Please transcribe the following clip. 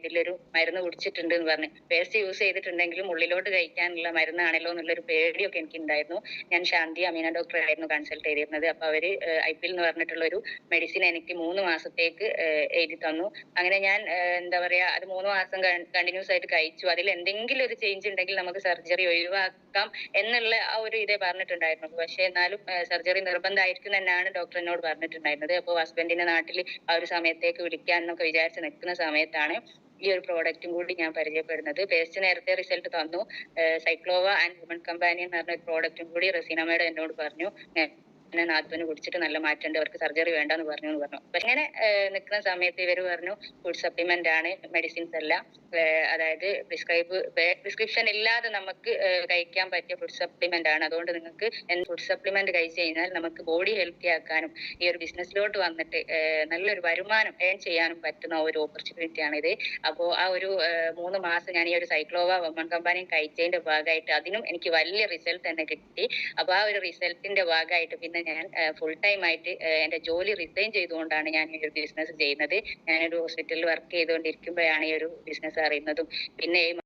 ഇതിലൊരു മരുന്ന് കുടിച്ചിട്ടുണ്ട് എന്ന് പറഞ്ഞു. പേസ്റ്റ് യൂസ് ചെയ്തിട്ടുണ്ടെങ്കിലും ഉള്ളിലോട്ട് കഴിക്കാനുള്ള മരുന്നാണല്ലോ എന്നുള്ളൊരു പേടിയൊക്കെ എനിക്കുണ്ടായിരുന്നു. ഞാൻ ശാന്തി അമീന ഡോക്ടറെ ആയിരുന്നു കൺസൾട്ട് ചെയ്തിരുന്നത്. അപ്പൊ അവര് ഐപിൽ എന്ന് പറഞ്ഞിട്ടുള്ള ഒരു മെഡിസിൻ എനിക്ക് 3 മാസത്തേക്ക് എഴുതി തന്നു. അങ്ങനെ ഞാൻ എന്താ പറയാ അത് 3 മാസം കണ്ടിന്യൂസ് ആയിട്ട് കഴിച്ചു. അതിൽ എന്തെങ്കിലും ഒരു ചേഞ്ച് ഉണ്ടെങ്കിൽ നമുക്ക് സർജറി ഒഴിവാക്കാം എന്നുള്ള ആ ഒരു ഇതേ പറഞ്ഞിട്ടുണ്ടായിരുന്നു. പക്ഷെ എന്നാലും സർജറി നിർബന്ധമായിരിക്കും എന്നാണ് ഡോക്ടർ എന്നോട് പറഞ്ഞിട്ടുണ്ടായിരുന്നത്. അപ്പോൾ ഹസ്ബൻഡിന്റെ നാട്ടിൽ ആ ഒരു സമയത്തേക്ക് വിളിക്കാൻ എന്നൊക്കെ വിചാരിച്ച് നിൽക്കുന്ന സമയത്താണ് ഈ ഒരു പ്രോഡക്റ്റും കൂടി ഞാൻ പരിചയപ്പെടുന്നത്. പേസ്റ്റ് നേരത്തെ റിസൾട്ട് തന്നു. സൈക്ലോവ ആൻഡ് വുമൺ കമ്പാനിയൻ എന്ന് പറഞ്ഞ ഒരു പ്രോഡക്റ്റും കൂടി റസീന മേഡം എന്നോട് പറഞ്ഞു. പിന്നെ നാത്തൂന് കുടിച്ചിട്ട് നല്ല മാറ്റമുണ്ട്, അവർക്ക് സർജറി വേണ്ടെന്ന് പറഞ്ഞു എന്ന് പറഞ്ഞു. പക്ഷെ ഇങ്ങനെ നിൽക്കുന്ന സമയത്ത് ഇവര് പറഞ്ഞു ഫുഡ് സപ്ലിമെന്റ് ആണ്, മെഡിസിൻസ് അല്ല. അതായത് പ്രിസ്ക്രിപ്ഷൻ ഇല്ലാതെ നമുക്ക് കഴിക്കാൻ പറ്റിയ ഫുഡ് സപ്ലിമെന്റ് ആണ്. അതുകൊണ്ട് നിങ്ങൾക്ക് ഫുഡ് സപ്ലിമെന്റ് കഴിച്ചു കഴിഞ്ഞാൽ നമുക്ക് ബോഡി ഹെൽത്തി ആക്കാനും ഈ ഒരു ബിസിനസ്സിലോട്ട് വന്നിട്ട് നല്ലൊരു വരുമാനം ഏൺ ചെയ്യാനും പറ്റുന്ന ഒരു ഓപ്പർച്യൂണിറ്റി ആണ് ഇത്. അപ്പോൾ ആ ഒരു 3 മാസം ഞാൻ ഈ ഒരു സൈക്ലോവ വുമൺ കമ്പാനി കഴിച്ചതിന്റെ ഭാഗമായിട്ട് അതിനും എനിക്ക് വലിയ റിസൾട്ട് തന്നെ കിട്ടി. അപ്പൊ ആ ഒരു റിസൾട്ടിന്റെ ഭാഗമായിട്ട് പിന്നെ ഞാൻ ഫുൾ ടൈം ആയിട്ട് എന്റെ ജോലി റിസൈൻ ചെയ്തുകൊണ്ടാണ് ഞാൻ ഈ ഒരു ബിസിനസ് ചെയ്യുന്നത്. ഞാനൊരു ഹോസ്പിറ്റലിൽ വർക്ക് ചെയ്തുകൊണ്ടിരിക്കുമ്പോഴാണ് ഈ ഒരു ബിസിനസ് അറിയുന്നതും പിന്നെ